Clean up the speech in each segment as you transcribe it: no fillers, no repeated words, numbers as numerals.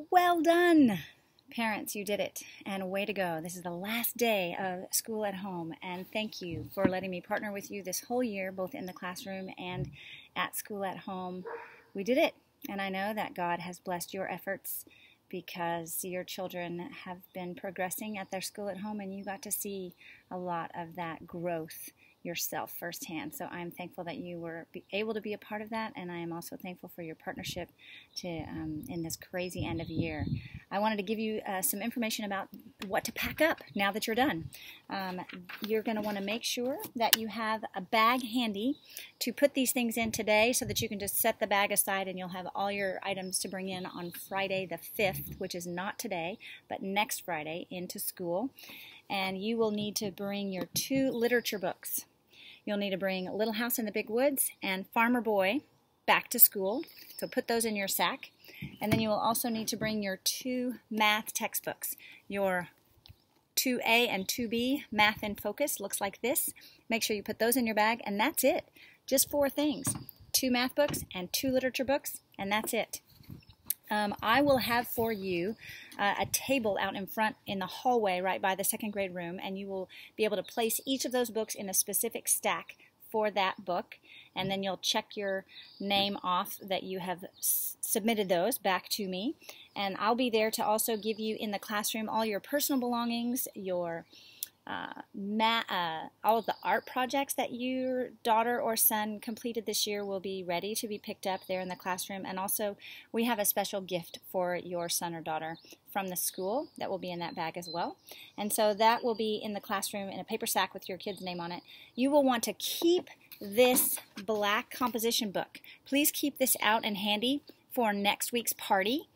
Well done, parents, you did it, and way to go. This is the last day of school at home, and thank you for letting me partner with you this whole year, both in the classroom and at school at home. We did it, and I know that God has blessed your efforts because your children have been progressing at their school at home, and you got to see a lot of that growth yourself firsthand. So I'm thankful that you were able to be a part of that, and I am also thankful for your partnership in this crazy end of year. I wanted to give you some information about what to pack up now that you're done. You're going to want to make sure that you have a bag handy to put these things in today so that you can just set the bag aside and you'll have all your items to bring in on Friday the 5th, which is not today, but next Friday, into school. And you will need to bring your 2 literature books. You'll need to bring Little House in the Big Woods and Farmer Boy back to school. So put those in your sack. And then you will also need to bring your 2 math textbooks. Your 2A and 2B Math in Focus looks like this. Make sure you put those in your bag, and that's it. Just 4 things. 2 math books and 2 literature books, and that's it. I will have for you a table out in front in the hallway right by the 2nd grade room, and you will be able to place each of those books in a specific stack for that book, and then you'll check your name off that you have submitted those back to me, and I'll be there to also give you in the classroom all your personal belongings, your all of the art projects that your daughter or son completed this year will be ready to be picked up there in the classroom. And also we have a special gift for your son or daughter from the school that will be in that bag as well. And so that will be in the classroom in a paper sack with your kid's name on it. You will want to keep this black composition book. Please keep this out and handy for next week's party.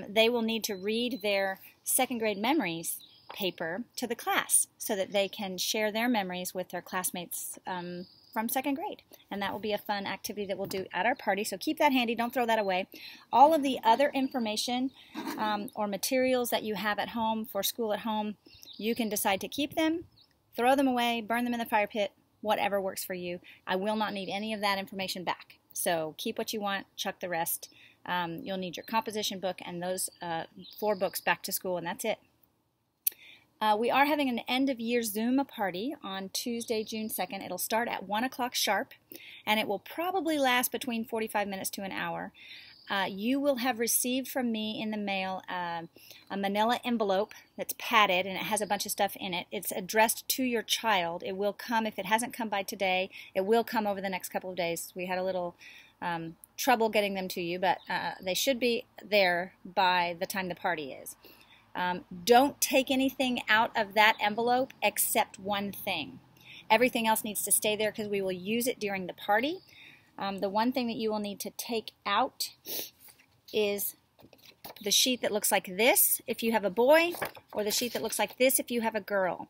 They will need to read their 2nd grade memories paper to the class so that they can share their memories with their classmates from 2nd grade. And that will be a fun activity that we'll do at our party. So keep that handy. Don't throw that away. All of the other information or materials that you have at home for school at home, you can decide to keep them, throw them away, burn them in the fire pit, whatever works for you. I will not need any of that information back. So keep what you want, chuck the rest. You'll need your composition book and those 4 books back to school, and that's it. We are having an end-of-year Zoom party on Tuesday, June 2nd. It'll start at 1 o'clock sharp, and it will probably last between 45 minutes to an hour. You will have received from me in the mail a manila envelope that's padded, and it has a bunch of stuff in it. It's addressed to your child. It will come, if it hasn't come by today, it will come over the next couple of days. We had a little trouble getting them to you, but they should be there by the time the party is. Don't take anything out of that envelope except one thing. Everything else needs to stay there because we will use it during the party. The one thing that you will need to take out is the sheet that looks like this if you have a boy, or the sheet that looks like this if you have a girl.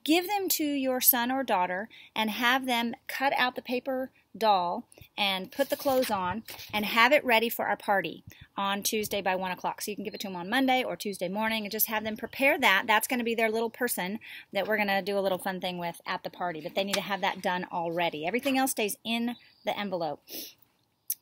Give them to your son or daughter and have them cut out the paper doll and put the clothes on and have it ready for our party on Tuesday by 1 o'clock. So you can give it to them on Monday or Tuesday morning and just have them prepare that. That's going to be their little person that we're going to do a little fun thing with at the party, but they need to have that done already. Everything else stays in the envelope.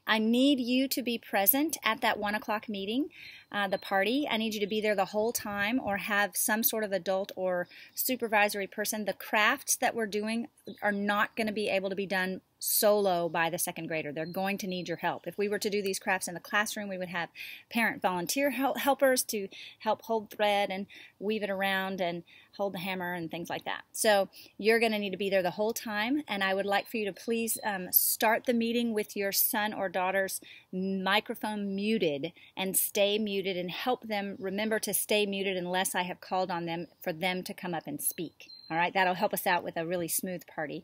I need you to be present at that 1 o'clock meeting, the party. I need you to be there the whole time or have some sort of adult or supervisory person. The crafts that we're doing are not going to be able to be done solo by the 2nd grader. They're going to need your help. If we were to do these crafts in the classroom, we would have parent volunteer helpers to help hold thread and weave it around and hold the hammer and things like that. So you're going to need to be there the whole time, and I would like for you to please start the meeting with your son or daughter's microphone muted and stay muted, and help them remember to stay muted unless I have called on them for them to come up and speak. All right, that'll help us out with a really smooth party.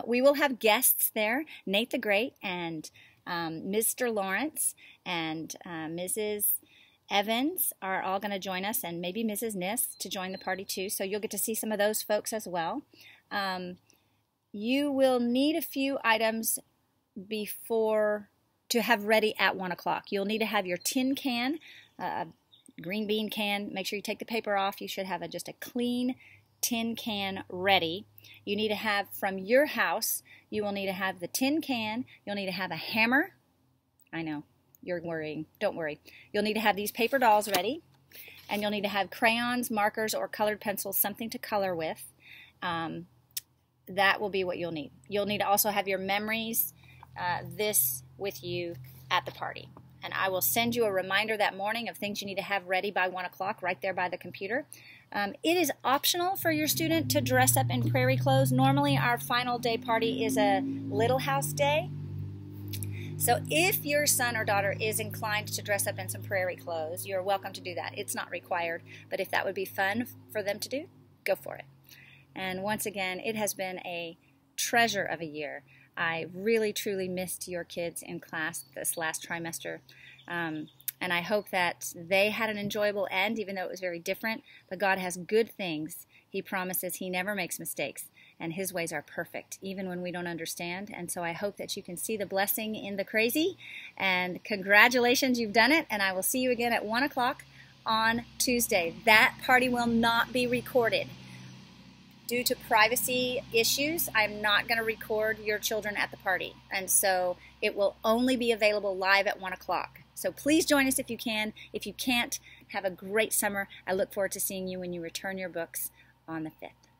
We will have guests there, Nate the Great and Mr. Lawrence and Mrs. Evans are all going to join us, and maybe Mrs. Niss to join the party too, so you'll get to see some of those folks as well. You will need a few items to have ready at 1 o'clock. You'll need to have your tin can, green bean can. Make sure you take the paper off. You should have just a clean tin can ready. You need to have from your house, you will need to have the tin can. You'll need to have a hammer. I know, you're worrying. Don't worry. You'll need to have these paper dolls ready, and you'll need to have crayons, markers, or colored pencils, something to color with. That will be what you'll need. You'll need to also have your memories, this with you at the party. And I will send you a reminder that morning of things you need to have ready by 1 o'clock right there by the computer. It is optional for your student to dress up in prairie clothes. Normally our final day party is a Little House day. So if your son or daughter is inclined to dress up in some prairie clothes, you're welcome to do that. It's not required, but if that would be fun for them to do, go for it. And once again, it has been a treasure of a year. I really, truly missed your kids in class this last trimester. And I hope that they had an enjoyable end, even though it was very different. But God has good things. He promises He never makes mistakes, and His ways are perfect, even when we don't understand. And so I hope that you can see the blessing in the crazy. And congratulations, you've done it. And I will see you again at 1 o'clock on Tuesday. That party will not be recorded. Due to privacy issues, I'm not going to record your children at the party. And so it will only be available live at 1 o'clock. So please join us if you can. If you can't, have a great summer. I look forward to seeing you when you return your books on the 5th.